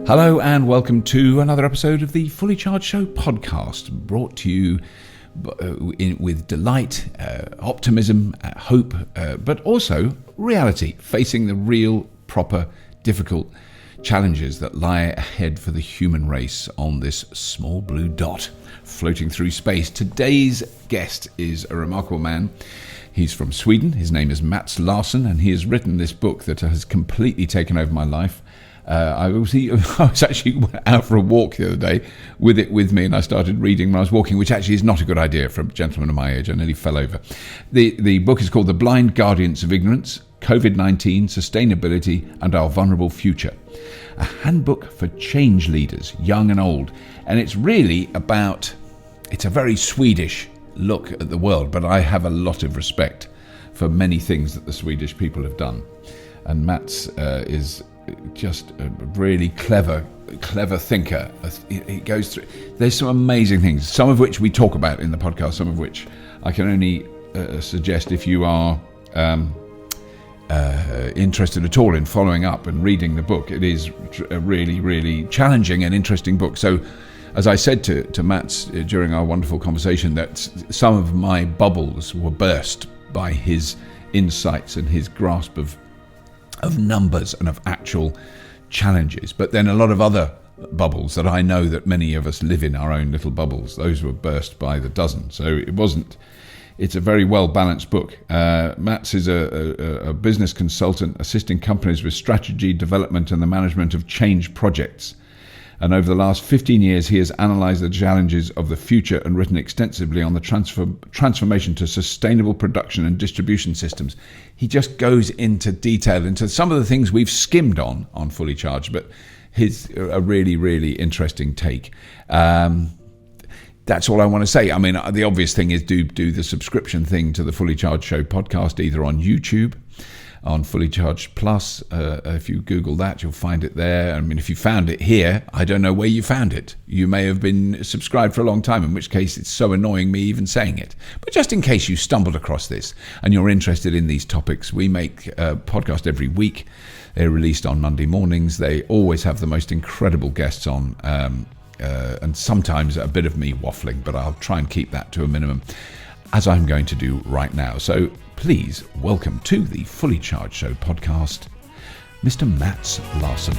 Hello and welcome to another episode of the Fully Charged Show podcast, brought to you with delight, optimism, hope, but also reality, facing the real, proper, difficult challenges that lie ahead for the human race on this small blue dot floating through space. Today's guest is a remarkable man. He's from Sweden. His name is Mats Larsson, and he has written this book that has completely taken over my life. I was actually out for a walk the other day with it with me, and I started reading when I was walking, which actually is not a good idea for a gentleman of my age. I nearly fell over. The book is called The Blind Guardians of Ignorance, COVID-19, Sustainability and Our Vulnerable Future. A handbook for change leaders, young and old. And it's really about, it's a very Swedish look at the world, but I have a lot of respect for many things that the Swedish people have done. And Mats is just a really clever thinker. He goes through, there's some amazing things, some of which we talk about in the podcast, some of which I can only suggest if you are interested at all in following up and reading the book. It is a really, really challenging and interesting book. So as I said to Mats during our wonderful conversation, that some of my bubbles were burst by his insights and his grasp of numbers and of actual challenges. But then a lot of other bubbles that I know that many of us live in, our own little bubbles, those were burst by the dozen. So it's a very well balanced book. Mats is a business consultant assisting companies with strategy, development and the management of change projects. And over the last 15 years, he has analysed the challenges of the future and written extensively on the transformation to sustainable production and distribution systems. He just goes into detail into some of the things we've skimmed on Fully Charged, but his a really, really interesting take. That's all I want to say. I mean, the obvious thing is do the subscription thing to the Fully Charged Show podcast, either on YouTube, on Fully Charged Plus. If you Google that, you'll find it there. I mean, if you found it here, I don't know where you found it. You may have been subscribed for a long time, in which case it's so annoying me even saying it. But just in case you stumbled across this and you're interested in these topics, we make a podcast every week. They're released on Monday mornings. They always have the most incredible guests on, and sometimes a bit of me waffling, but I'll try and keep that to a minimum, as I'm going to do right now. So please welcome to the Fully Charged Show podcast, Mr. Mats Larsson.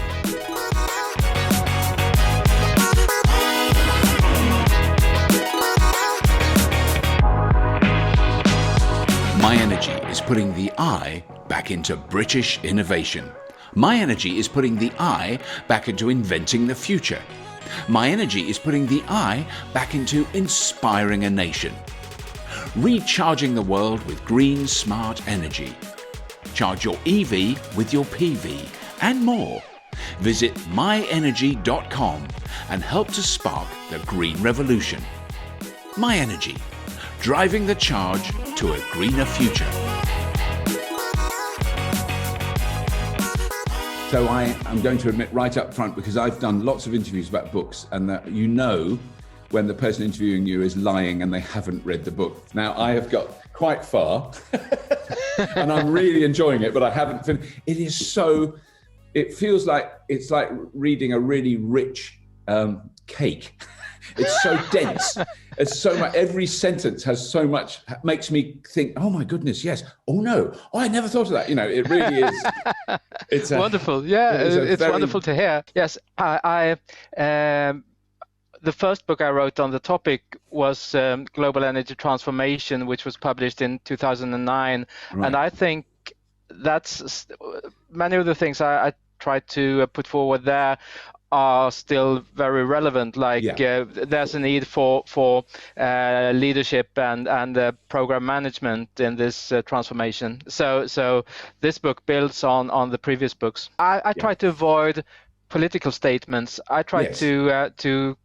My Energy is putting the I back into British innovation. My Energy is putting the I back into inventing the future. My Energy is putting the I back into inspiring a nation. Recharging the world with green, smart energy. Charge your EV with your PV and more. Visit myenergy.com and help to spark the green revolution. My Energy, driving the charge to a greener future. So I'm going to admit right up front, because I've done lots of interviews about books, and that when the person interviewing you is lying and they haven't read the book. Now, I have got quite far and I'm really enjoying it, but I haven't finished. It feels like it's like reading a really rich cake. It's so dense. It's so much, every sentence has so much, makes me think, oh my goodness, yes. Oh no, oh, I never thought of that. You know, it really is. It's wonderful. Yeah, it's wonderful to hear. Yes, the first book I wrote on the topic was Global Energy Transformation, which was published in 2009. Right. And I think that's many of the things I tried to put forward there are still very relevant. Like there's a need for leadership and program management in this transformation. So this book builds on the previous books. I try to avoid political statements. I try to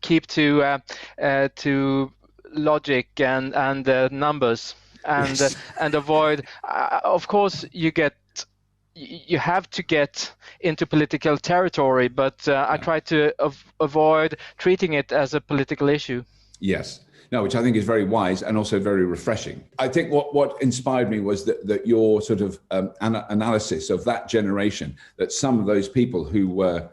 keep to logic and numbers and avoid. Of course, you have to get into political territory, but I try to avoid treating it as a political issue. Yes. No, which I think is very wise and also very refreshing. I think what inspired me was that your sort of analysis of that generation, that some of those people who were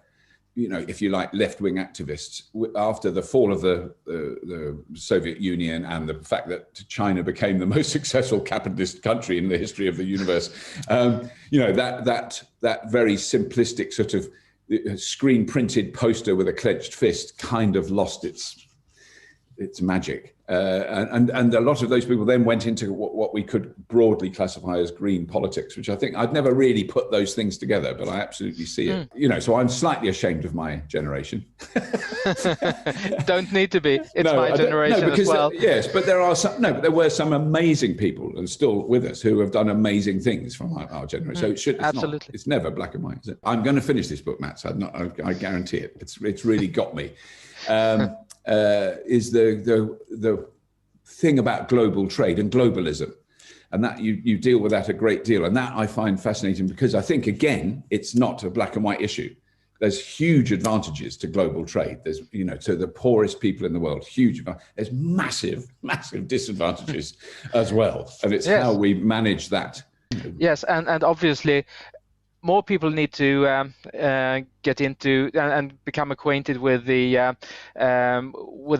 if you like, left-wing activists after the fall of the Soviet Union and the fact that China became the most successful capitalist country in the history of the universe. That very simplistic sort of screen-printed poster with a clenched fist kind of lost its magic. And a lot of those people then went into what we could broadly classify as green politics, which I think I'd never really put those things together, but I absolutely see it. So I'm slightly ashamed of my generation. Don't need to be. It's my generation as well. Yes, but there were some amazing people and still with us who have done amazing things from our generation. So it's never black and white, is it? I'm going to finish this book, Mats. I guarantee it. It's really got me. Is the thing about global trade and globalism, and that you deal with that a great deal, and that I find fascinating because I think again it's not a black and white issue. There's huge advantages to global trade. There's to the poorest people in the world, there's massive disadvantages as well, and it's how we manage that. Yes, and obviously more people need to get into and become acquainted with the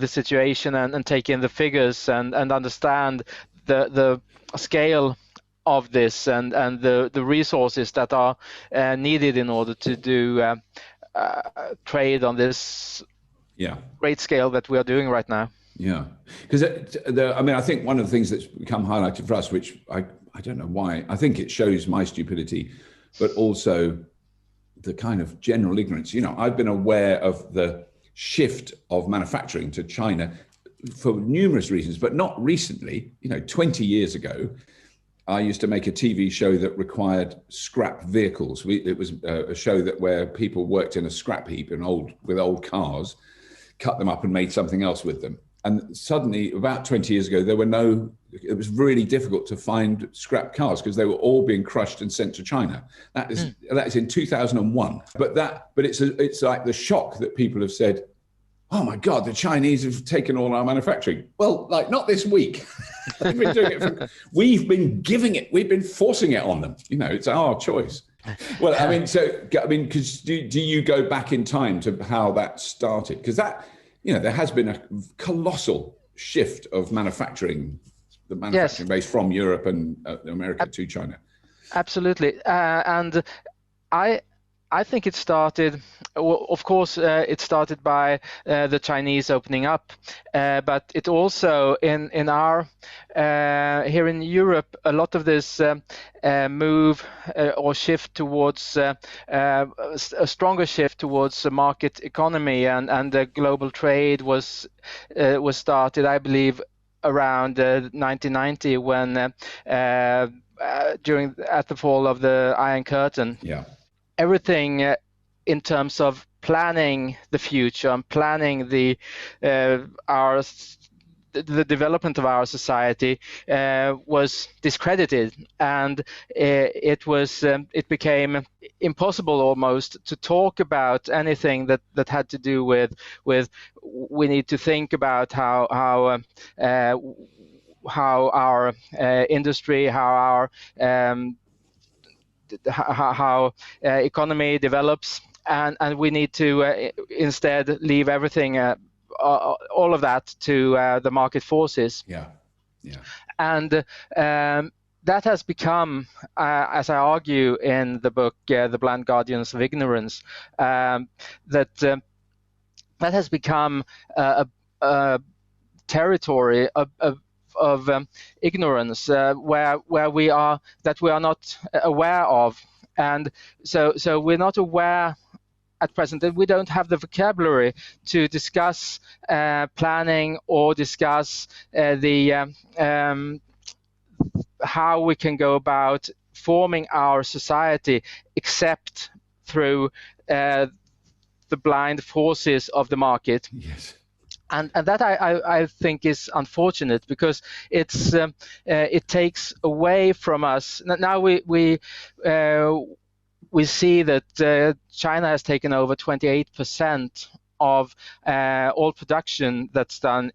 situation and take in the figures and understand the scale of this and the resources that are needed in order to do trade on this great scale that we are doing right now. Yeah, because I think one of the things that's become highlighted for us, which I don't know why, I think it shows my stupidity, but also the kind of general ignorance. I've been aware of the shift of manufacturing to China for numerous reasons, but not recently. 20 years ago, I used to make a TV show that required scrap vehicles. It was a show where people worked in a scrap heap with old cars, cut them up and made something else with them. And suddenly, about 20 years ago, it was really difficult to find scrap cars because they were all being crushed and sent to China. That is in 2001. But it's like the shock that people have said, oh my God, the Chinese have taken all our manufacturing. Well, not this week. They've been doing it we've been forcing it on them. It's our choice. Well, because do you go back in time to how that started? Because there has been a colossal shift of manufacturing base from Europe and America to China. Absolutely, and I think it started. Well, of course, it started by the Chinese opening up, but it also in our here in Europe, a lot of this move or shift towards a stronger shift towards a market economy and the global trade was started, I believe, around 1990 when at the fall of the Iron Curtain. Yeah. Everything in terms of planning the future and planning the development of our society was discredited, and it became impossible almost to talk about anything that had to do with we need to think about how our industry, how our economy develops, and we need to instead leave everything, all of that, to the market forces. And that has become, as I argue in the book, The Blind Guardians of Ignorance, that has become a territory of ignorance where we are not aware of, and so we're not aware at present that we don't have the vocabulary to discuss planning or discuss how we can go about forming our society except through the blind forces of the market. Yes. And that I think is unfortunate, because it takes away from us. Now we see that China has taken over 28% of all production that's done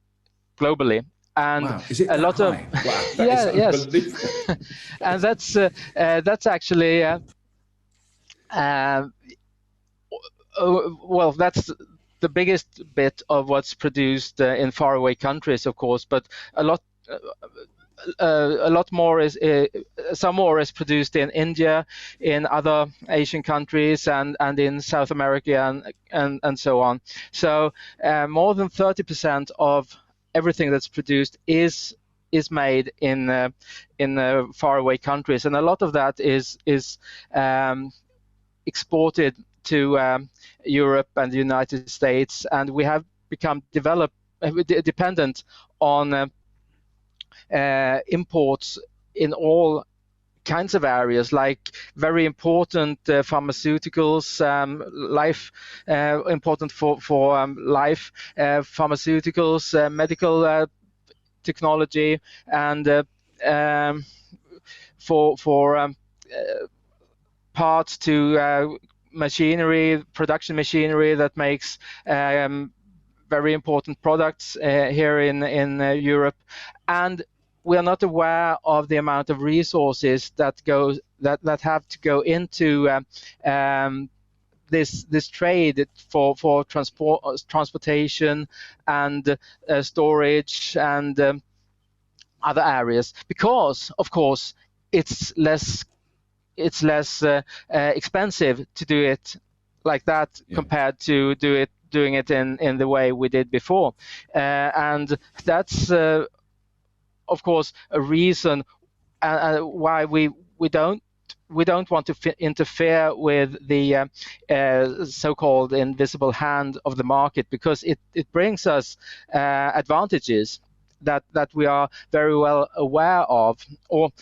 globally. And wow. Is it a lot high? of wow, that yes, and that's actually Well, that's the biggest bit of what's produced in faraway countries, of course, but a lot more is some more is produced in India, in other Asian countries, and in South America, and so on. So more than 30% of everything that's produced is made in faraway countries, and a lot of that is exported to Europe and the United States, and we have become dependent on imports in all kinds of areas, like very important pharmaceuticals, important for life pharmaceuticals, medical technology, and for parts to production machinery that makes very important products here in Europe. And we are not aware of the amount of resources that have to go into this trade for transportation and storage and other areas, because of course it's less expensive to do it like that compared to doing it in the way we did before, and that's of course a reason why we don't want to interfere with the so-called invisible hand of the market, because it brings us advantages that we are very well aware of, or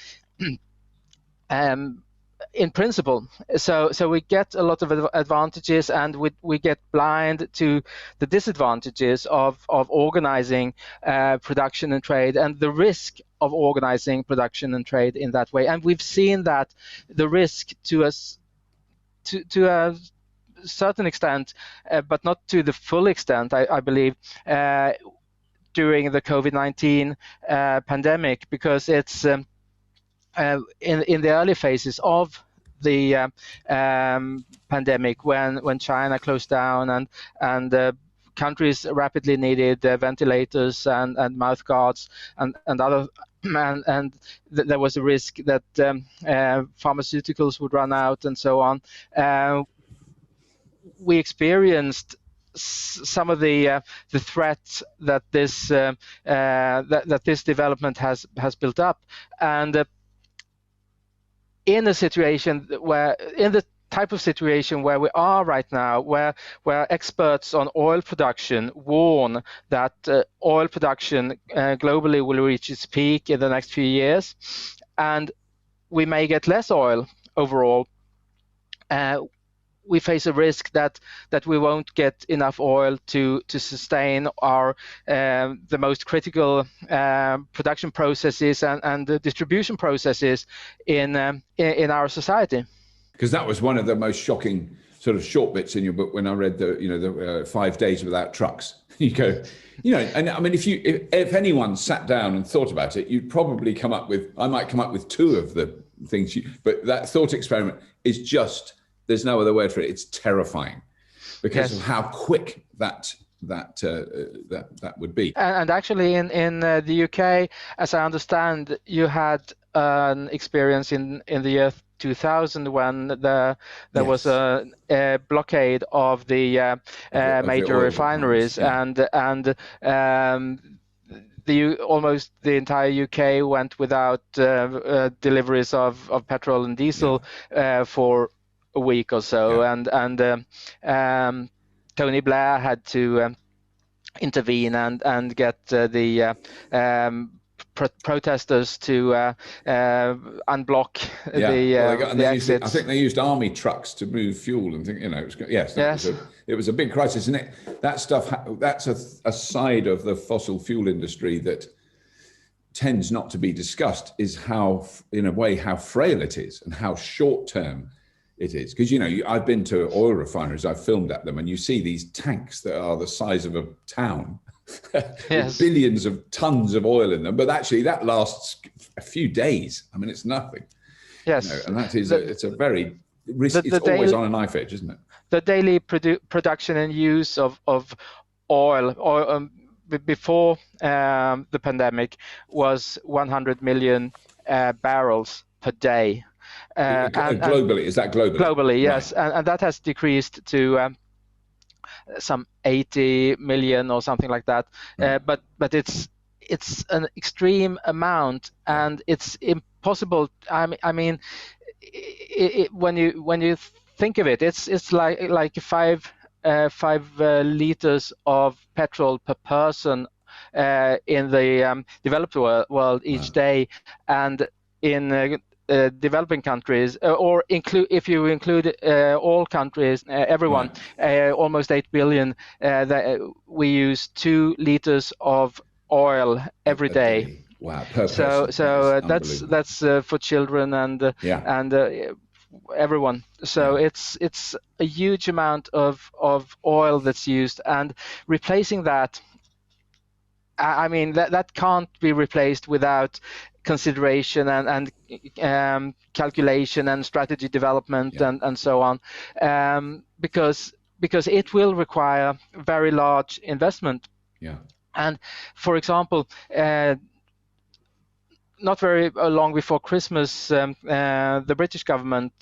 in principle. So we get a lot of advantages, and we get blind to the disadvantages of organizing production and trade, and the risk of organizing production and trade in that way. And we've seen that the risk to a certain extent, but not to the full extent, I believe, during the COVID-19 pandemic, because it's in the early phases of the pandemic, when China closed down and countries rapidly needed ventilators and mouth guards and other, and there was a risk that pharmaceuticals would run out and so on. We experienced some of the threats that this development has built up, and in the type of situation where we are right now, where experts on oil production warn that oil production globally will reach its peak in the next few years, and we may get less oil overall, we face a risk that we won't get enough oil to sustain our the most critical production processes and the distribution processes in our society. Because that was one of the most shocking sort of short bits in your book when I read the 5 days without trucks. You go, and I mean, if anyone sat down and thought about it, you'd probably I might come up with two of the things. But that thought experiment is just, there's no other word for it. It's terrifying because of how quick that would be. And actually, in the UK, as I understand, you had an experience in the year 2000 when there was a blockade of the major refineries, and almost the entire UK went without deliveries of petrol and diesel for a week or so, and Tony Blair had to intervene and get the protesters to unblock the exits. I think they used army trucks to move fuel and it was a big crisis, and that stuff, that's a side of the fossil fuel industry that tends not to be discussed, is how, in a way, how frail it is and how short term it is. Because I've been to oil refineries, I've filmed at them, and you see these tanks that are the size of a town with billions of tons of oil in them, but actually that lasts a few days. I mean, it's nothing. Yes, and that is it's a very it's always on a knife edge, isn't it? The daily production and use of oil, or before the pandemic, was 100 million barrels per day. Globally, is that globally? Globally, yes, right. And that has decreased to some 80 million or something like that. Right. But it's an extreme amount, and it's impossible. I mean, when you think of it, it's like 5 liters of petrol per person in the developed world each day, and in developing countries, or if you include all countries, everyone, right. Almost 8 billion, we use 2 liters of oil every day. Wow, per so person. that's for children and everyone. So it's a huge amount of oil that's used, and replacing that, I mean, that can't be replaced without consideration and calculation and strategy development and so on, because it will require very large investment. And for example, not very long before Christmas, the British government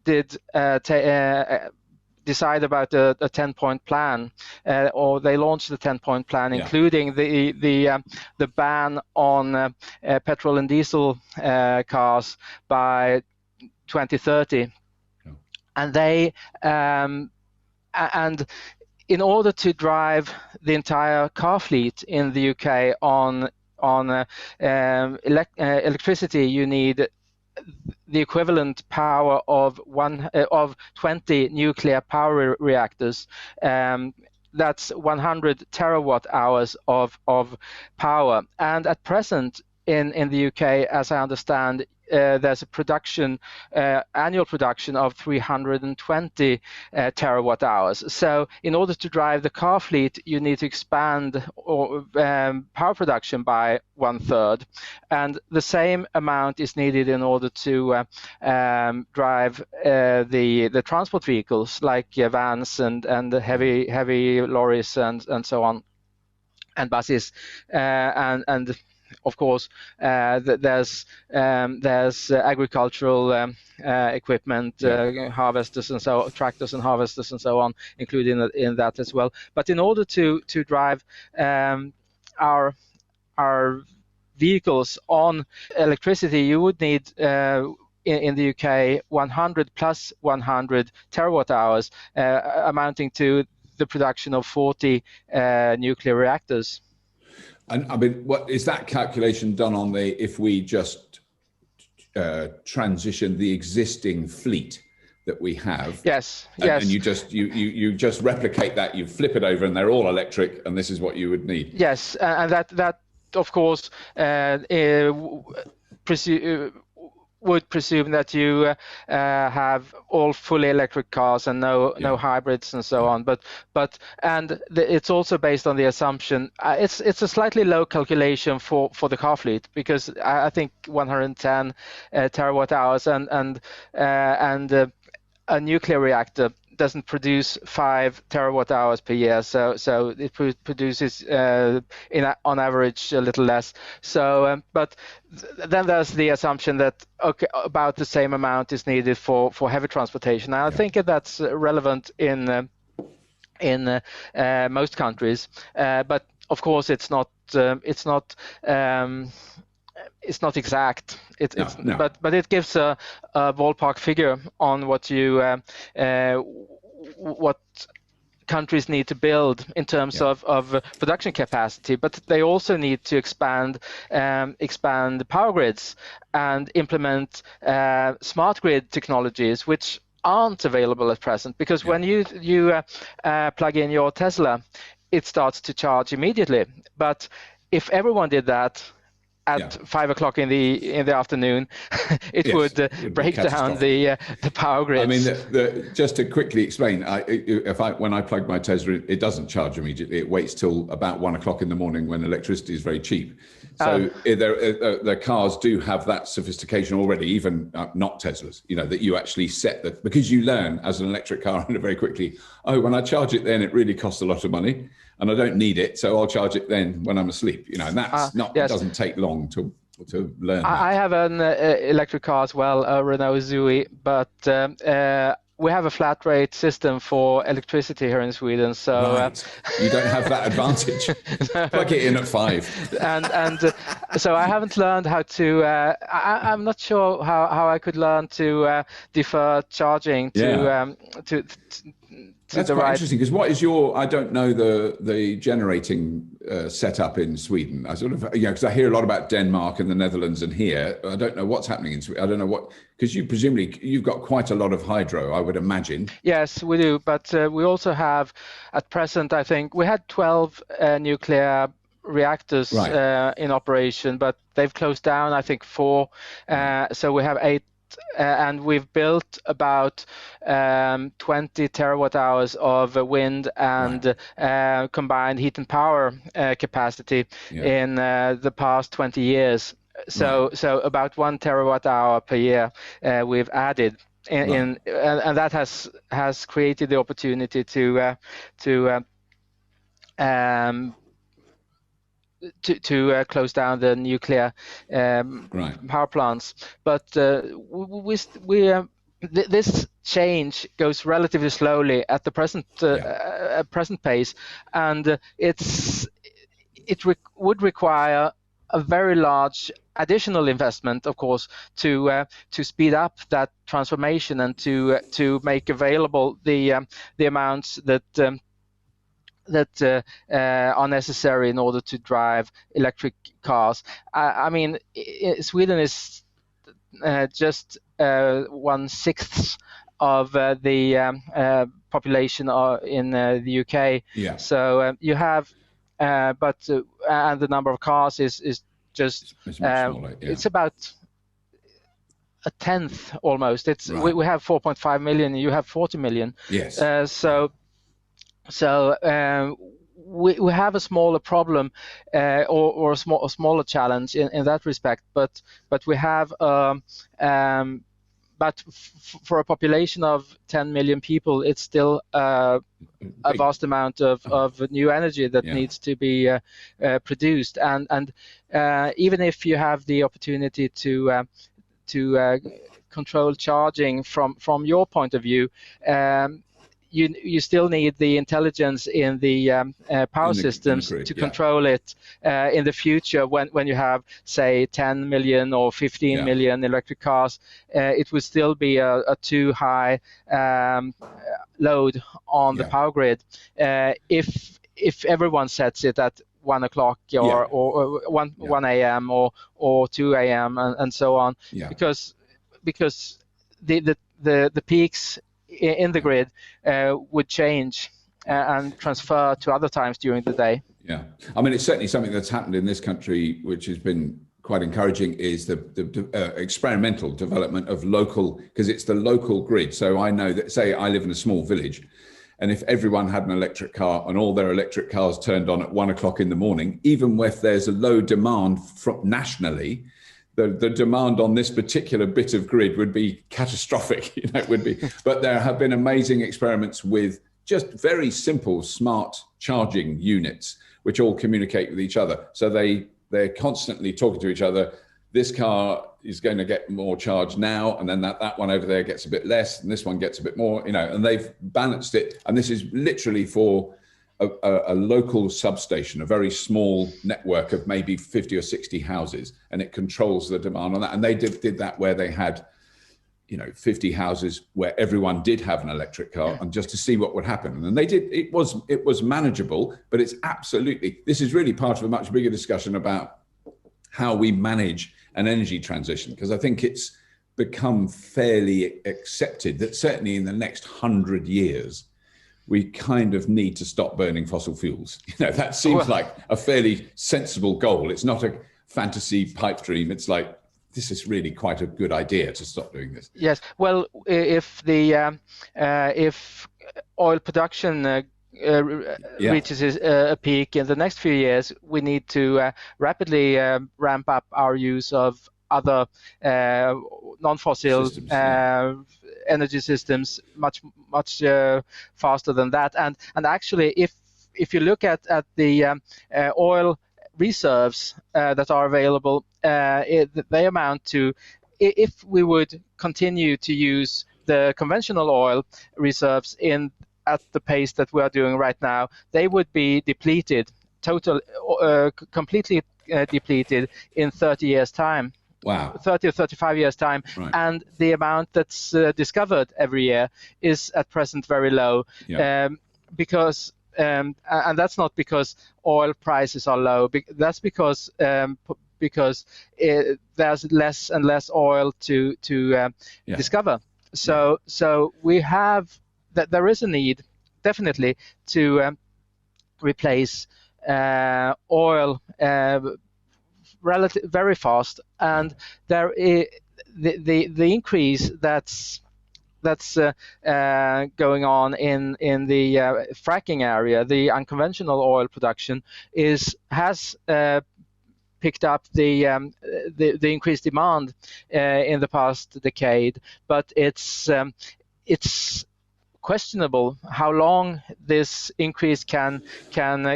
did decide about a 10-point plan, or they launched the 10-point plan, including the ban on petrol and diesel cars by 2030, and they and in order to drive the entire car fleet in the UK on electricity, you need the equivalent power of 20 nuclear power reactors. That's 100 terawatt hours of power. And at present in the UK, as I understand, there's a annual production of 320 terawatt hours. So in order to drive the car fleet, you need to expand power production by 1/3, and the same amount is needed in order to drive the transport vehicles like vans and heavy lorries and so on, and buses, and of course, there's agricultural equipment, harvesters and tractors and harvesters and so on, included in that as well. But in order to drive our vehicles on electricity, you would need in the UK 100 plus 100 terawatt hours, amounting to the production of 40 nuclear reactors. And I mean, what is that calculation done on if we just transition the existing fleet that we have? Yes. And you just replicate that, you flip it over, and they're all electric, and this is what you would need. Yes, and that of course would presume that you have all fully electric cars and no hybrids and so on. But it's also based on the assumption, it's a slightly low calculation for the car fleet, because I think 110 terawatt hours and a nuclear reactor doesn't produce 5 terawatt hours per year, so it produces on average a little less. So but then there's the assumption that about the same amount is needed for heavy transportation. And I think that's relevant in most countries, but of course it's not exact. But it gives a ballpark figure on what countries need to build in terms of production capacity. But they also need to expand the power grids and implement smart grid technologies, which aren't available at present. Because when you plug in your Tesla, it starts to charge immediately. But if everyone did that, at 5 o'clock in the afternoon, it would break down the power grids. I mean, just to quickly explain, when I plug my Tesla, it doesn't charge immediately. It waits till about 1 o'clock in the morning when electricity is very cheap. So the cars do have that sophistication already, even not Teslas, that you actually set that, because you learn as an electric car owner very quickly, when I charge it then it really costs a lot of money and I don't need it, so I'll charge it then when I'm asleep, and that's it doesn't take long to learn that. I have an electric car as well, a Renault Zoe, but we have a flat rate system for electricity here in Sweden, so you don't have that advantage. Plug it in at 5. And so I haven't learned how to. I'm not sure how I could learn to defer charging to That's quite interesting, because what is I don't know the generating setup in Sweden. I sort of, because I hear a lot about Denmark and the Netherlands and here. I don't know what's happening in Sweden. I don't know because you've got quite a lot of hydro, I would imagine. Yes, we do. But we also have, at present, I think we had 12 nuclear reactors in operation, but they've closed down, I think 4. So we have 8. And we've built about 20 terawatt hours of wind and combined heat and power capacity in the past 20 years. So about 1 terawatt hour per year we've added and that has created the opportunity to close down the nuclear power plants, but this change goes relatively slowly at the present pace, and it would require a very large additional investment, of course, to speed up that transformation and to make available the amounts that are necessary in order to drive electric cars. I mean, Sweden is just 1/6 of the population in the UK. Yeah. So you have, and the number of cars is just it's much smaller, it's about a tenth almost. It's we have 4.5 million. You have 40 million. Yes. So we have a smaller problem or a smaller challenge in that respect, but we have but for a population of 10 million people, it's still a vast amount of new energy that needs to be produced, and even if you have the opportunity to control charging from your point of view, you still need the intelligence in the power systems to control it in the future. When you have, say, 10 million or 15 million electric cars, it would still be a too high load on the power grid if everyone sets it at 1 o'clock or 1 a.m. or 2 a.m. and so on, because the peaks in the grid would change and transfer to other times during the day. Yeah, I mean, it's certainly something that's happened in this country, which has been quite encouraging, is the experimental development of local, because it's the local grid. So I know that, say, I live in a small village, and if everyone had an electric car and all their electric cars turned on at 1 o'clock in the morning, even if there's a low demand nationally, the demand on this particular bit of grid would be catastrophic. It would be. But there have been amazing experiments with just very simple, smart charging units, which all communicate with each other. So they're constantly talking to each other. This car is going to get more charge now, and then that one over there gets a bit less, and this one gets a bit more. And they've balanced it. And this is literally for a local substation, a very small network of maybe 50 or 60 houses, and it controls the demand on that. And they did that where they had, 50 houses where everyone did have an electric car, and just to see what would happen. And they did. It was manageable, but this is really part of a much bigger discussion about how we manage an energy transition, because I think it's become fairly accepted that certainly in the next 100 years, we kind of need to stop burning fossil fuels. That seems like a fairly sensible goal. It's not fantasy pipe dream. It's like, this is really quite a good idea to stop doing this. Yes. Well, if oil production reaches a peak in the next few years, we need to rapidly ramp up our use of other non-fossil energy systems much faster than that. And actually, if you look at the oil reserves that are available, they amount to, if we would continue to use the conventional oil reserves at the pace that we are doing right now, they would be depleted, completely depleted in 30 years' time. Wow. 30 or 35 years' time. Right. And the amount that's discovered every year is at present very low. Yeah. Because and that's not because oil prices are low. That's because there's less and less oil to discover. So we have that. There is a need, definitely, to replace oil very fast, and there is the increase that's going on in the fracking area, the unconventional oil production has picked up the increased demand in the past decade, but it's questionable how long this increase can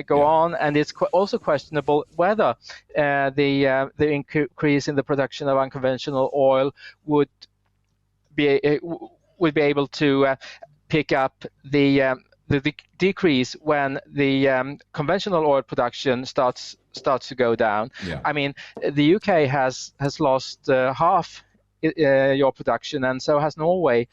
go on, and it's also questionable whether the increase in the production of unconventional oil would be able to pick up the decrease when the conventional oil production starts to go down. Yeah. I mean, the UK has lost half your production, and so has Norway,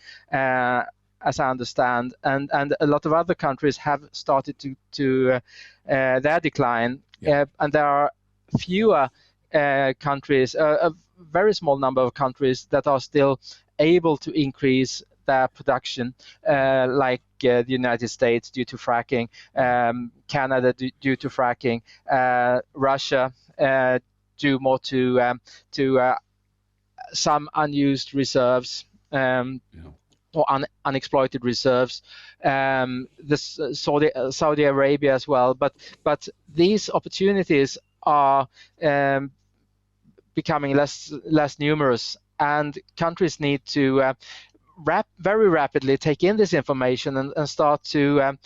as I understand, and a lot of other countries have started to their decline. Yeah. And there are fewer countries, a very small number of countries that are still able to increase their production, like the United States due to fracking, Canada due to fracking, Russia due more to some unused reserves. Or unexploited reserves, Saudi Arabia as well, but these opportunities are becoming less numerous, and countries need to very rapidly take in this information and start to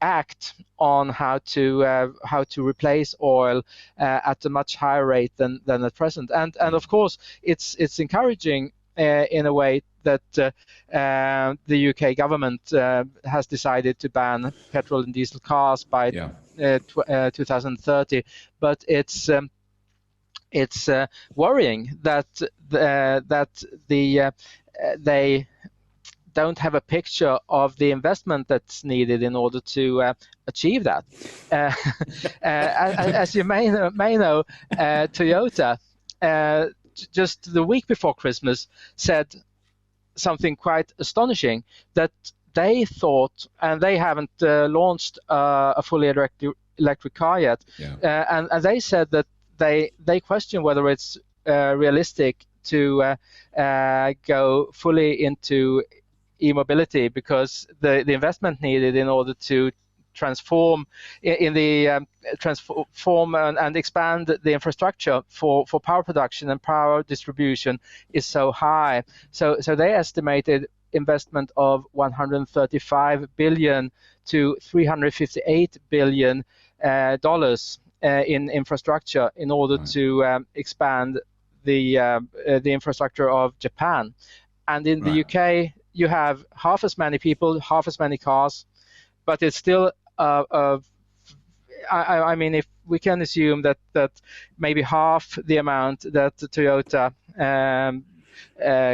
act on how to replace oil at a much higher rate than at present. And of course, it's encouraging in a way that the UK government has decided to ban petrol and diesel cars by 2030, but it's worrying that they don't have a picture of the investment that's needed in order to achieve that. As you may know, Toyota just the week before Christmas said something quite astonishing, that they thought, and they haven't launched a fully electric car yet, and they said that they question whether it's realistic to go fully into e-mobility, because the investment needed in order to transform and expand the infrastructure for power production and power distribution is so high. So they estimated investment of $135 billion to $358 billion dollars in infrastructure in order to expand the infrastructure of Japan. And in the UK, you have half as many people, half as many cars, but it's still I mean, if we can assume that maybe half the amount that Toyota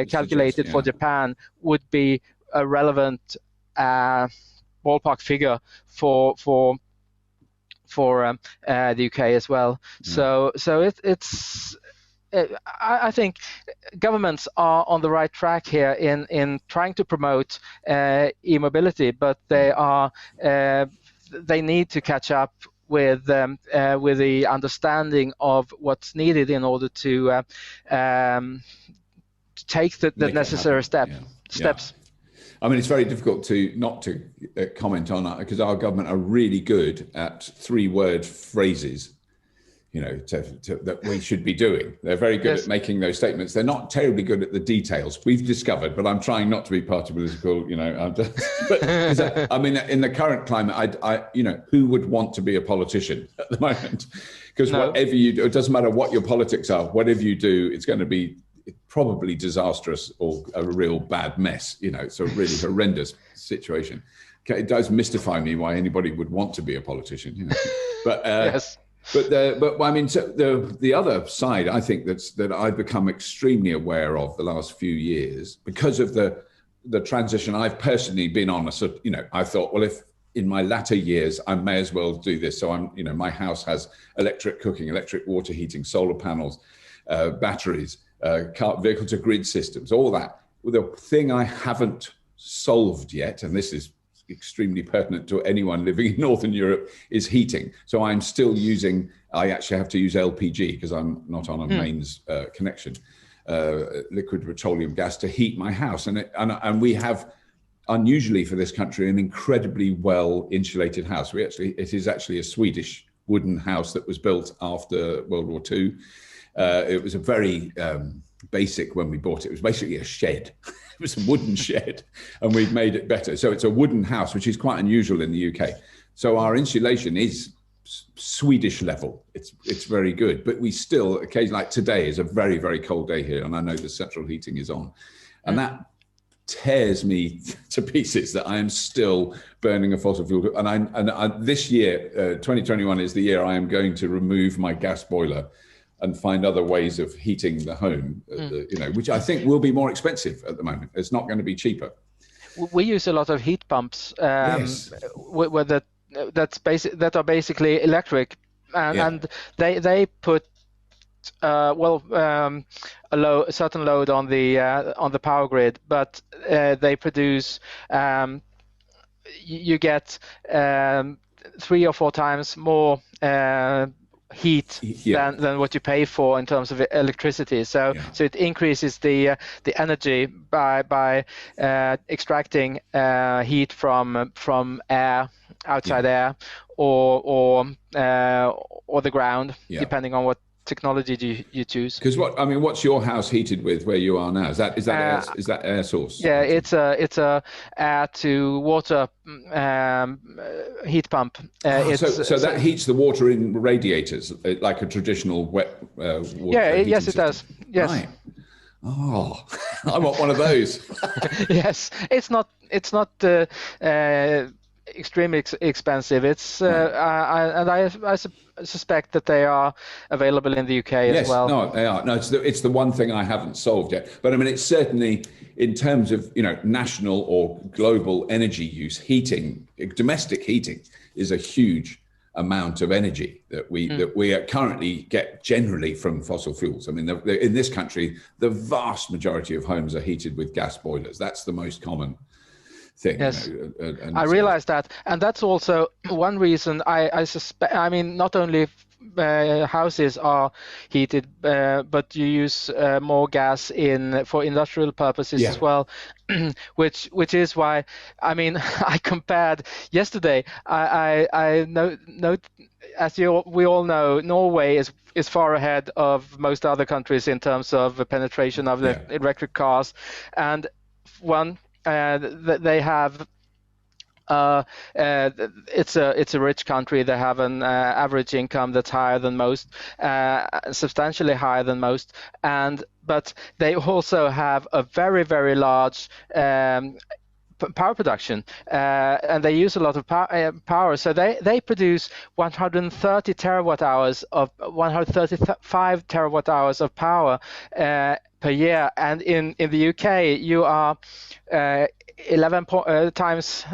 calculated for Japan would be a relevant ballpark figure for the UK as well. So it's I think governments are on the right track here in trying to promote e-mobility, but they need to catch up the understanding of what's needed in order to take the necessary steps. I mean, it's very difficult not to comment on that, because our government are really good at 3-word phrases, that we should be doing. They're very good at making those statements. They're not terribly good at the details, we've discovered, but I'm trying not to be party political, but I mean, in the current climate, who would want to be a politician at the moment? Because whatever you do, it doesn't matter what your politics are, whatever you do, it's going to be probably disastrous or a real bad mess. It's a really horrendous situation. It does mystify me why anybody would want to be a politician, but yes. But I mean, so the other side, I think that I've become extremely aware of the last few years, because of the transition I've personally been on. I thought, well, if in my latter years I may as well do this. So my house has electric cooking, electric water heating, solar panels, batteries, vehicle to grid systems, all that. Well, the thing I haven't solved yet, and this is extremely pertinent to anyone living in Northern Europe, is heating. So I actually have to use LPG because I'm not on a mains connection, liquid petroleum gas, to heat my house. And we have, unusually for this country, an incredibly well insulated house. It is actually a Swedish wooden house that was built after World War II. It was a very basic when we bought it. It was basically a shed. It was a wooden shed, and we've made it better. So it's a wooden house, which is quite unusual in the UK. So our insulation is Swedish level. It's very good, but we still occasionally, like today is a very, very cold day here, and I know the central heating is on, and that tears me to pieces that I am still burning a fossil fuel. And this year, 2021 is the year I am going to remove my gas boiler and find other ways of heating the home, which I think will be more expensive at the moment. It's not going to be cheaper. We use a lot of heat pumps that are basically electric, and they put a certain load on the power grid, but they produce you get 3 or 4 times more heat than what you pay for in terms of electricity. So it increases the energy by extracting heat from air, outside air, or the ground, depending on what technology you choose. Because what's your house heated with where you are now? Is that air source? Yeah, it's a air to water heat pump. So that heats the water in radiators like a traditional wet water. Yes, it system. does. Yes. Right. Oh, I want one of those. Yes, it's not extremely expensive. It's I suspect that they are available in the UK as well. No, they are. No, it's the one thing I haven't solved yet. But I mean, it's certainly, in terms of national or global energy use, heating, domestic heating, is a huge amount of energy that we currently get generally from fossil fuels. I mean, in this country, the vast majority of homes are heated with gas boilers. That's the most common thing. Yes, I realize that, and that's also one reason I suspect. I mean, not only houses are heated, but you use more gas for industrial purposes as well, which is why. I mean, I compared yesterday. I know, as we all know, Norway is far ahead of most other countries in terms of penetration of the electric cars, and they have it's a rich country. They have an average income that's higher than most, substantially higher than most, but they also have a very, very large power production, and they use a lot of power. So they produce 135 terawatt hours of power per year, and in the UK you are 11 times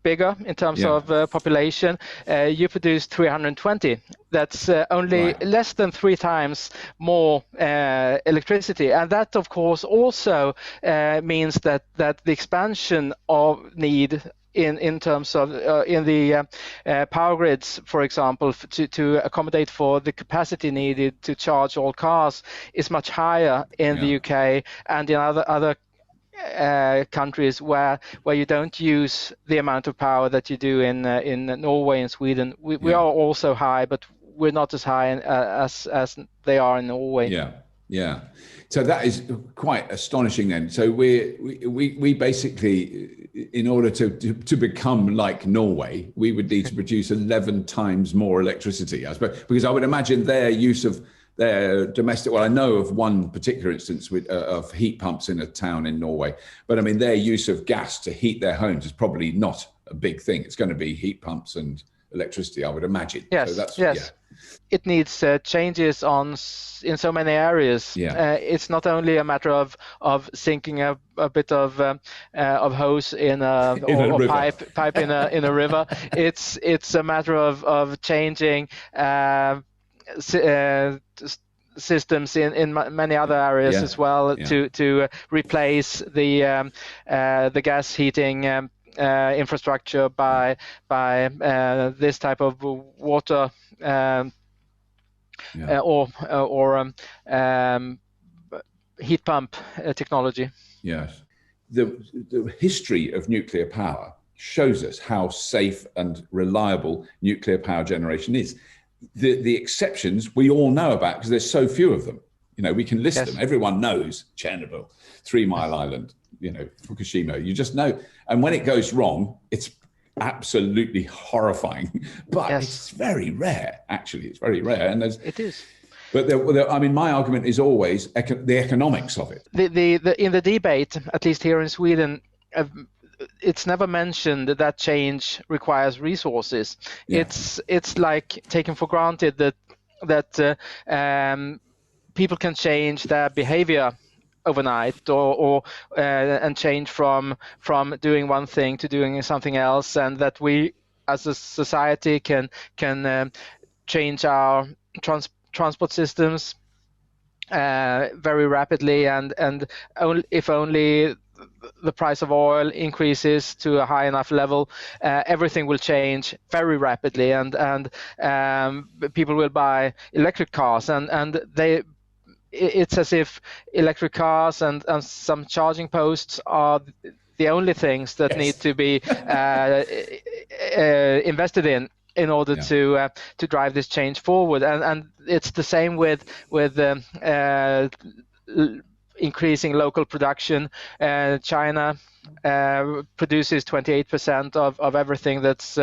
bigger in terms of population. You produce 320. That's only less than 3 times more electricity, and that of course also means that the expansion of need in terms of in the power grids, for example, to accommodate for the capacity needed to charge all cars is much higher in the UK and in other countries where you don't use the amount of power that you do in Norway and Sweden. We are also high, but we're not as high as they are in Norway. Yeah. So that is quite astonishing then. So we basically, in order to become like Norway, we would need to produce 11 times more electricity, I suppose, because I would imagine their use of their domestic, well, I know of one particular instance of heat pumps in a town in Norway, but I mean, their use of gas to heat their homes is probably not a big thing. It's going to be heat pumps and electricity, I would imagine. Yes, so that's, yes. It needs changes in so many areas. It's not only a matter of sinking a bit of hose in a pipe in a river. It's a matter of changing systems in many other areas as well to replace the gas heating infrastructure by this type of water or heat pump technology. Yes, the history of nuclear power shows us how safe and reliable nuclear power generation is. The exceptions we all know about because there's so few of them. You know, we can list them. Everyone knows Chernobyl, 3 Mile Island, Fukushima. You just know. And when it goes wrong, it's absolutely horrifying. But it's very rare, actually. It's very rare. And it is. But I mean, my argument is always the economics of it. In the debate, at least here in Sweden, it's never mentioned that change requires resources. It's like taken for granted that people can change their behavior overnight or and change from doing one thing to doing something else, and that we as a society can change our transport systems very rapidly, and if only the price of oil increases to a high enough level, everything will change very rapidly, and people will buy electric cars, and it's as if electric cars and some charging posts are the only things that need to be invested in order to drive this change forward, and it's the same with increasing local production. China produces 28% of everything that's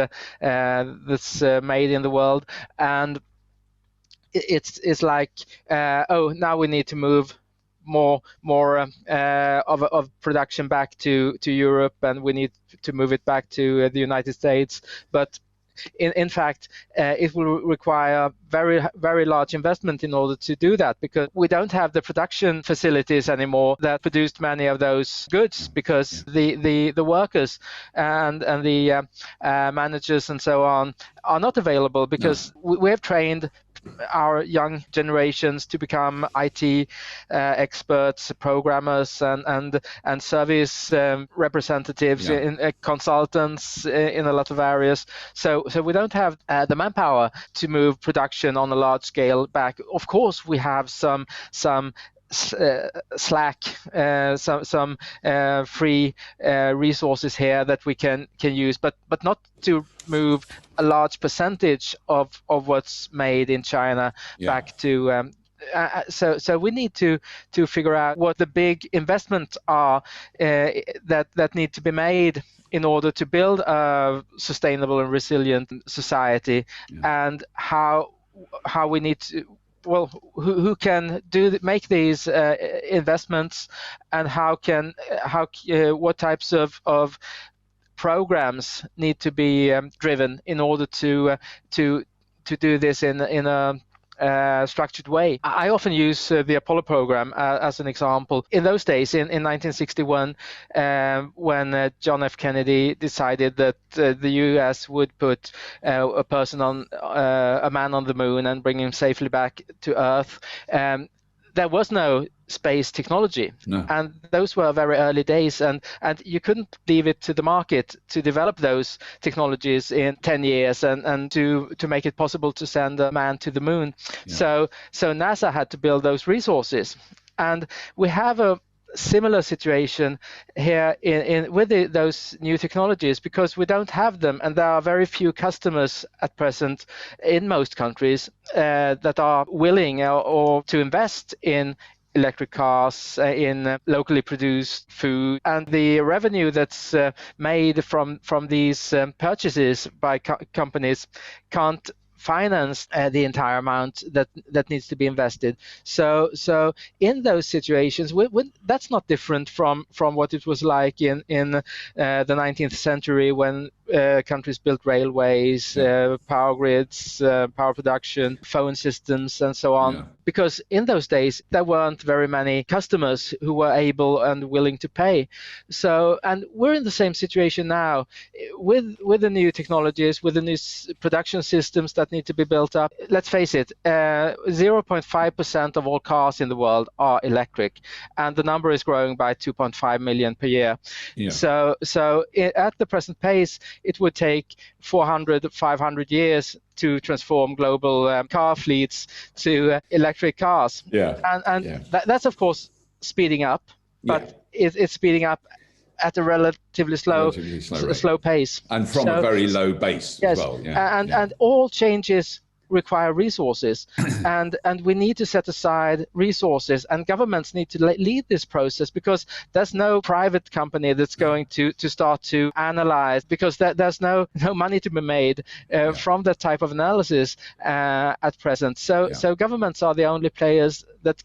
made in the world, and it's like now we need to move more of production back to Europe, and we need to move it back to the United States. But in fact, it will require very, very large investment in order to do that, because we don't have the production facilities anymore that produced many of those goods, because the workers and the managers and so on are not available, because we have trained our young generations to become IT experts, programmers, and service representatives, in consultants in a lot of areas. So we don't have the manpower to move production on a large scale back. Of course, we have some slack, some free resources here that we can use, but not to move a large percentage of what's made in China back to. So we need to figure out what the big investments are that need to be made in order to build a sustainable and resilient society, and how we need to. Well, who can make these investments, and what types of programs need to be driven in order to do this in a structured way. I often use the Apollo program as an example. In those days, in 1961, when John F. Kennedy decided that the U.S. would put a man on the moon and bring him safely back to Earth, there was no space technology. No. And those were very early days, and you couldn't leave it to the market to develop those technologies in 10 years and to make it possible to send a man to the moon. So NASA had to build those resources. And we have a similar situation here with those new technologies, because we don't have them, and there are very few customers at present in most countries that are willing or to invest in electric cars, in locally produced food, and the revenue that's made from these purchases by companies can't finance the entire amount that needs to be invested. So in those situations, that's not different from what it was like in the 19th century when countries built railways, power grids, power production, phone systems, and so on. Yeah. Because in those days, there weren't very many customers who were able and willing to pay. So, and we're in the same situation now with the new technologies, with the new production systems that need to be built up. Let's face it, 0.5% of all cars in the world are electric, and the number is growing by 2.5 million per year. Yeah. So at the present pace, it would take 400-500 years to transform global car fleets to electric cars. Yeah. And that's of course speeding up, but it's speeding up at a relatively slow pace. And from a very low base as well. Yeah. And all changes require resources, and we need to set aside resources, and governments need to lead this process, because there's no private company that's going to start to analyze, because there's no money to be made from that type of analysis at present. So governments are the only players that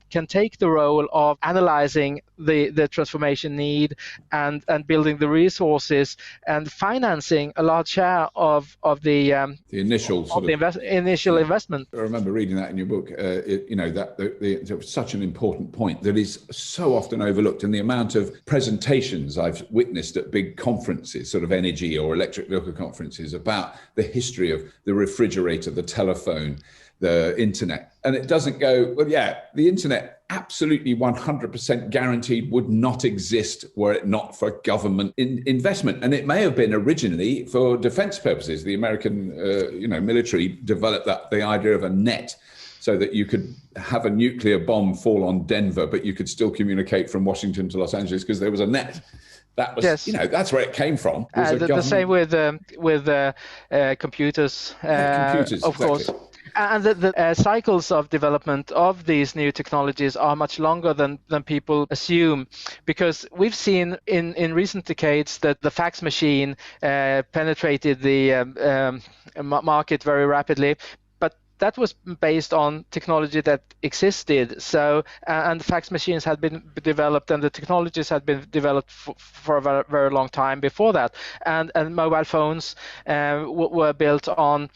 can take the role of analyzing the transformation need and building the resources and financing a large share of the initial investment. I remember reading that in your book. It was such an important point that is so often overlooked, and the amount of presentations I've witnessed at big conferences, sort of energy or electric vehicle conferences, about the history of the refrigerator, the telephone, the internet. And it doesn't go, well, the internet absolutely 100% guaranteed would not exist were it not for government investment. And it may have been originally for defense purposes. The American military developed the idea of a net, so that you could have a nuclear bomb fall on Denver, but you could still communicate from Washington to Los Angeles because there was a net. That was, that's where it came from. The same with computers, computers, of course. And the cycles of development of these new technologies are much longer than people assume, because we've seen in recent decades that the fax machine penetrated the market very rapidly. That was based on technology that existed. So, and fax machines had been developed, and the technologies had been developed for a very, very long time before that. And mobile phones were built on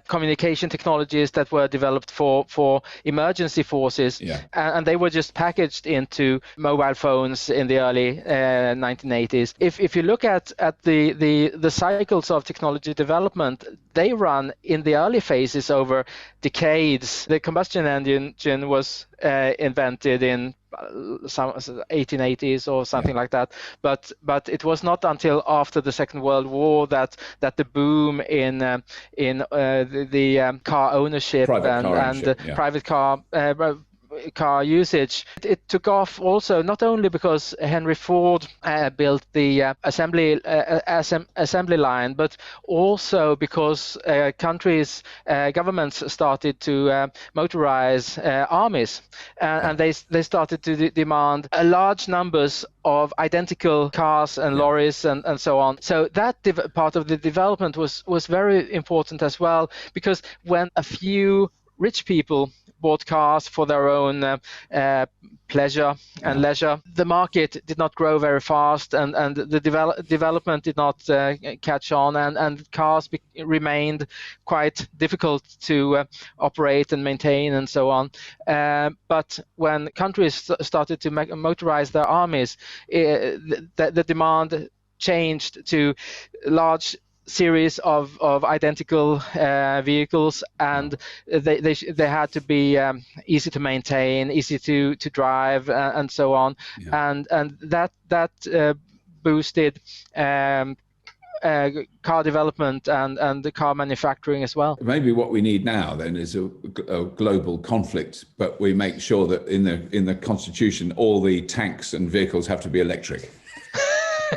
communication technologies that were developed for emergency forces, and they were just packaged into mobile phones in the early 1980s. If you look at the cycles of technology development, they run in the early phases over decades. The combustion engine was invented in some 1880s or something like that, but it was not until after the Second World War that the boom in the car ownership private car usage, it took off also, not only because Henry Ford built the assembly line, but also because governments started to motorize armies, and they started to demand large numbers of identical cars and lorries and so on. So that part of the development was very important as well, because when a few rich people bought cars for their own pleasure and leisure, the market did not grow very fast, and the development did not catch on, and cars remained quite difficult to operate and maintain and so on. But when countries started to motorize their armies, the demand changed to large series of identical vehicles, and they had to be easy to maintain, easy to drive, and so on. And that boosted car development and the car manufacturing as well. Maybe what we need now then is a global conflict, but we make sure that in the constitution all the tanks and vehicles have to be electric.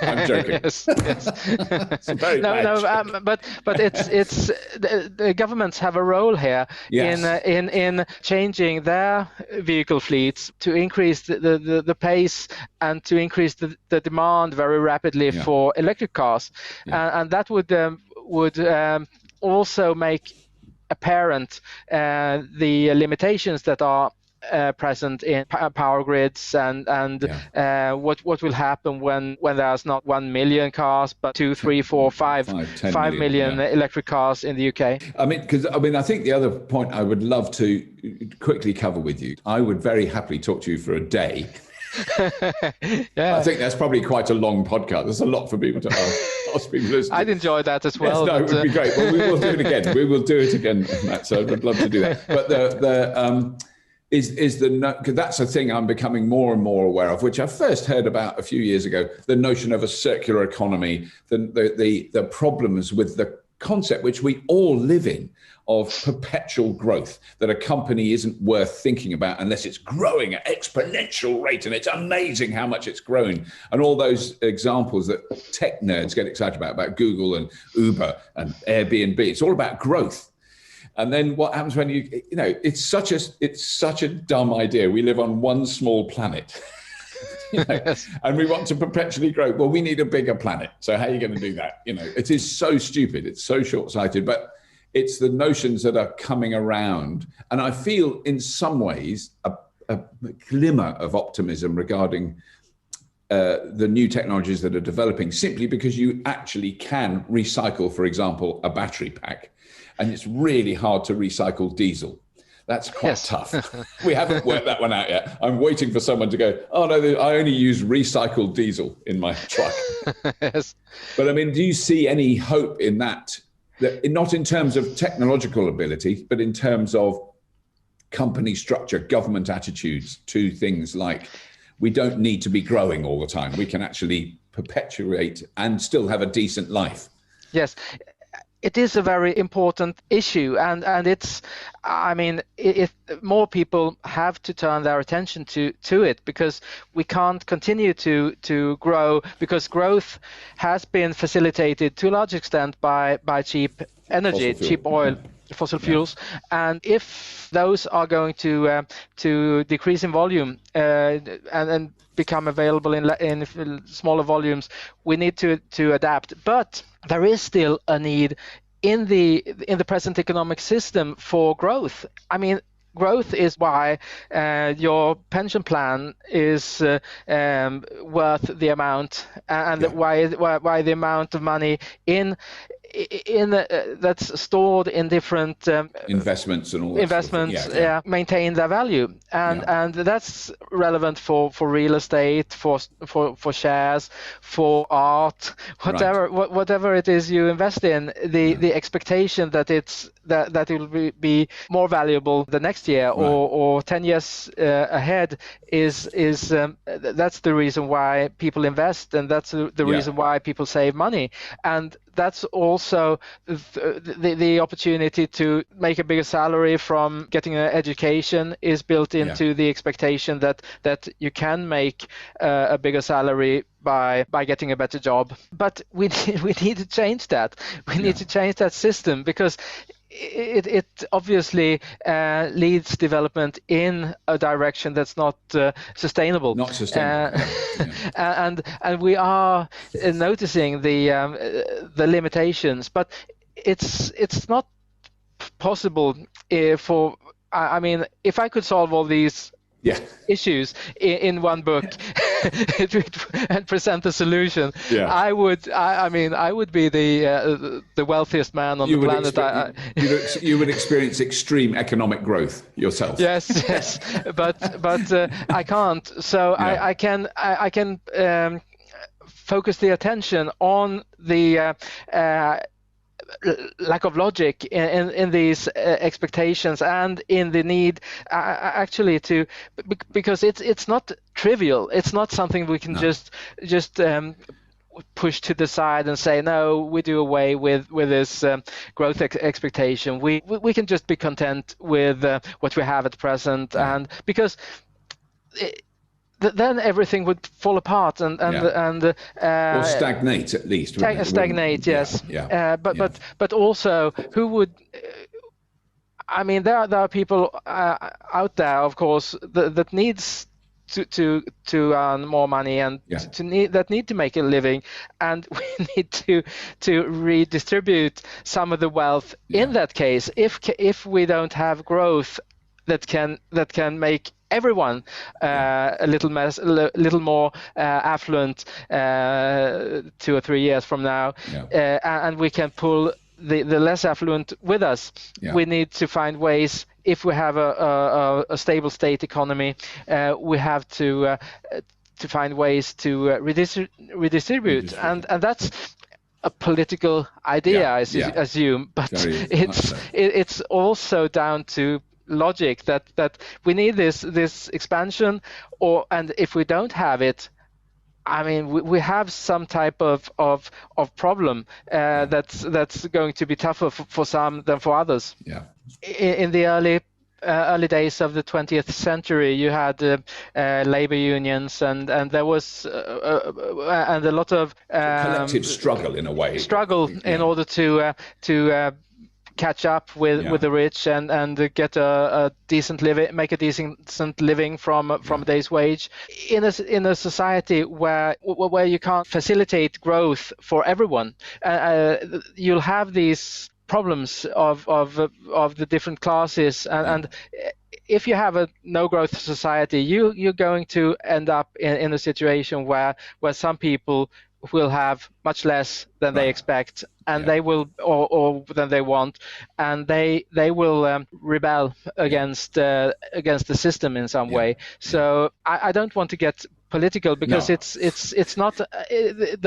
I'm joking. Yes. It's a very but it's the governments have a role here in changing their vehicle fleets to increase the pace and to increase the demand very rapidly for electric cars, and that would also make apparent the limitations that are present in power grids and what will happen when there's not 1 million cars but 2, 3, 4, 5 million electric cars in the UK. I think the other point I would love to quickly cover with you, I would very happily talk to you for a day. I think that's probably quite a long podcast. There's a lot for people to ask people listening. I'd enjoy that as well. Yes, it would be great. Well, we will do it again. We will do it again, Matt. So I would love to do that. But because that's a thing I'm becoming more and more aware of, which I first heard about a few years ago, the notion of a circular economy, the problems with the concept which we all live in of perpetual growth, that a company isn't worth thinking about unless it's growing at exponential rate, and it's amazing how much it's grown. And all those examples that tech nerds get excited about Google and Uber and Airbnb, it's all about growth. And then what happens when it's such a dumb idea. We live on one small planet. Yes. And we want to perpetually grow. Well, we need a bigger planet. So how are you going to do that? It is so stupid. It's so short-sighted, but it's the notions that are coming around. And I feel in some ways a glimmer of optimism regarding the new technologies that are developing, simply because you actually can recycle, for example, a battery pack. And it's really hard to recycle diesel. That's quite tough. We haven't worked that one out yet. I'm waiting for someone to go, oh no, I only use recycled diesel in my truck. Yes. But do you see any hope in that, not in terms of technological ability, but in terms of company structure, government attitudes to things like, we don't need to be growing all the time. We can actually perpetuate and still have a decent life. Yes. It is a very important issue, and it's, if more people have to turn their attention to it, because we can't continue to grow, because growth has been facilitated to a large extent by cheap energy, cheap oil, fossil fuels, and if those are going to decrease in volume and become available in smaller volumes, we need to adapt. But there is still a need in the present economic system for growth. Growth is why your pension plan is worth the amount, and why the amount of money in that's stored in different investments and all that investments sort of maintain their value, and that's relevant for real estate, for shares, for art, whatever it is you invest in. The expectation that it will be more valuable the next year or 10 years ahead is that's the reason why people invest, and that's the reason why people save money. And that's also the opportunity to make a bigger salary from getting an education is built into the expectation that you can make a bigger salary by getting a better job. But we need to change that. We need to change that system, because it obviously leads development in a direction that's not sustainable. Not sustainable. And we are noticing the limitations, but it's not possible if I could solve all these issues in one book and present a solution, I would be the wealthiest man on the planet. You would experience extreme economic growth yourself. Yes, but I can't. So I can focus the attention on the lack of logic in these expectations and in the need actually to, because it's not trivial. It's not something we can just push to the side and say, no, we do away with this growth expectation. We can just be content with what we have at present, and because then everything would fall apart and or stagnate at least. Stagnate, yes. But also, who would? I mean, there are people out there, of course, that needs to earn more money and that need to make a living, and we need to redistribute some of the wealth. In that case, if we don't have growth that can make everyone a little more affluent 2 or 3 years from now, and we can pull the less affluent with us. We need to find ways. If we have a stable state economy, we have to find ways to redistribute, and that's a political idea, I assume, but it's also down to logic that we need this expansion, and if we don't have it, I mean, we have some type of problem that's going to be tougher for some than for others. In the early days of the 20th century, you had labor unions, and there was and a lot of collective struggle in a way. In order to catch up with the rich and get a decent living, make a decent living from a day's wage. In a society where you can't facilitate growth for everyone, you'll have these problems of the different classes, and if you have a no growth society, you're going to end up in a situation where some people will have much less than they expect, and they will or than they want, and they will rebel against the system in some way. So I don't want to get political, because it's not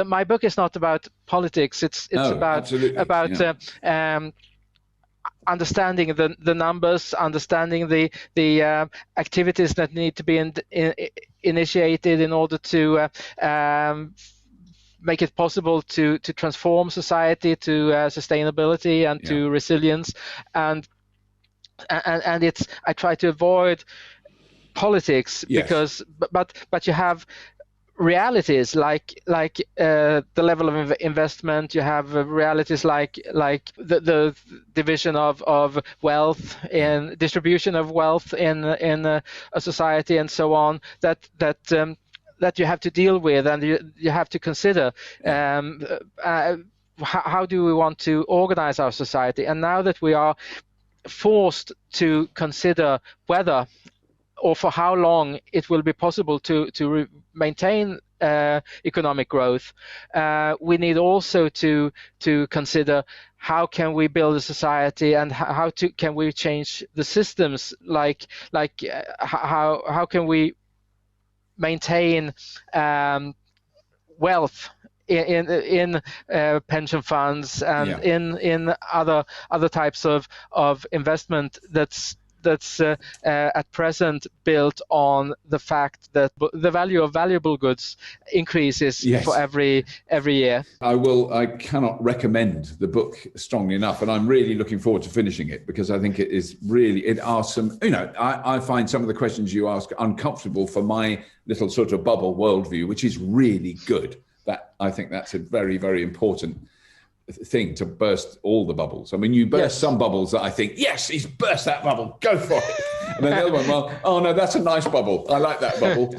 my book is not about politics. It's about understanding the numbers, understanding the activities that need to be initiated in order to make it possible to transform society to sustainability and to resilience, and it's, I try to avoid politics, because but you have realities like the level of investment. You have realities like the division of wealth, in distribution of wealth in a society, and so on, that you have to deal with, and you have to consider how do we want to organize our society. And now that we are forced to consider whether or for how long it will be possible to maintain economic growth, we need also to consider how can we build a society, and can we change the systems, like how can we maintain wealth in pension funds and in other types of investment that's at present built on the fact that the value of valuable goods increases for every year. I cannot recommend the book strongly enough, and I'm really looking forward to finishing it, because I think it asks some, I find some of the questions you ask uncomfortable for my little sort of bubble worldview, which is really good. I think that's a very, very important thing, to burst all the bubbles. I mean, you burst some bubbles that I think, yes, he's burst that bubble, go for it. And then the other one, well, oh no, that's a nice bubble, I like that bubble.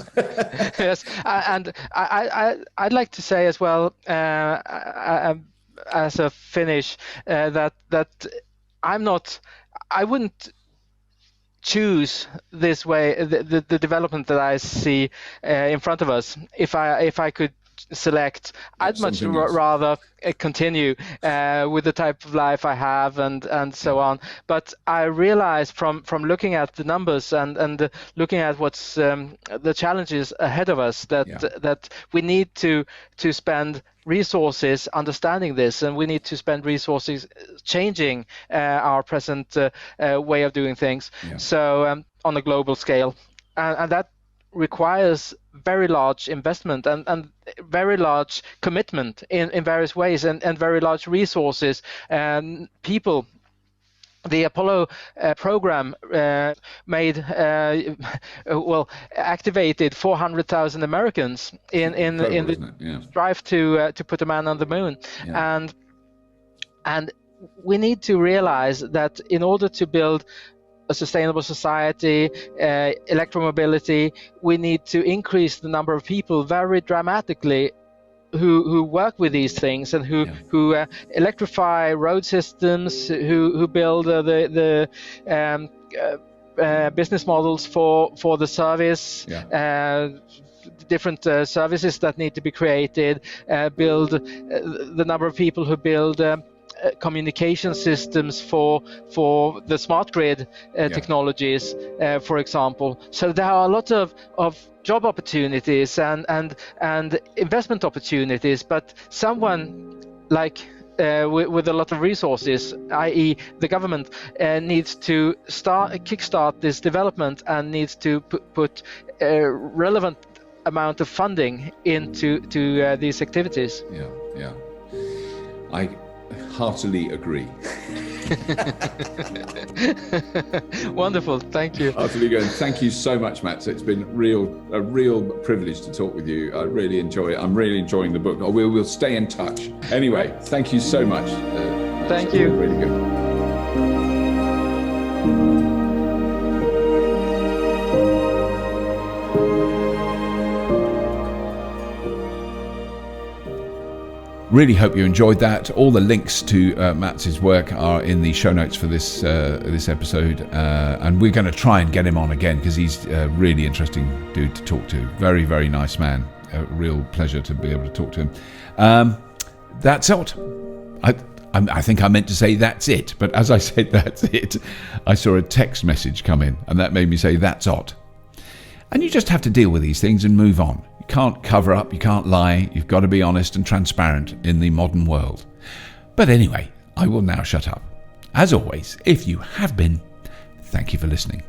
Yes, and I'd like to say as well, as a finish, that I wouldn't choose this way the development that I see in front of us. If I could select, I'd much rather continue with the type of life I have and so on. But I realize from looking at the numbers and looking at what's the challenges ahead of us, that we need to spend resources understanding this, and we need to spend resources changing our present way of doing things. So on a global scale, and that requires very large investment and very large commitment in various ways, and very large resources and people. The Apollo program activated 400,000 Americans in the drive to put a man on the moon, and we need to realize that in order to build a sustainable society, electromobility, we need to increase the number of people very dramatically who work with these things, and who electrify road systems, who build the business models for the service, different services that need to be created, build the number of people who build communication systems for the smart grid technologies, for example. So there are a lot of job opportunities and investment opportunities, but someone like with a lot of resources, i.e. the government, needs to kickstart this development and needs to put a relevant amount of funding into these activities. I heartily agree. Wonderful, thank you. Heartily agree. Thank you so much, Mats. It's been a real privilege to talk with you. I really enjoy it. I'm really enjoying the book. We'll stay in touch. Anyway, thank you so much. Thank you. Really good. Really hope you enjoyed that. All the links to Mats's work are in the show notes for this episode, and we're going to try and get him on again because he's a really interesting dude to talk to. Very, very nice man. A real pleasure to be able to talk to him. That's it. I think I meant to say that's it, but as I said that's it, I saw a text message come in, and that made me say that's odd. And you just have to deal with these things and move on. You can't cover up, you can't lie, you've got to be honest and transparent in the modern world. But anyway, I will now shut up. As always, if you have been, thank you for listening.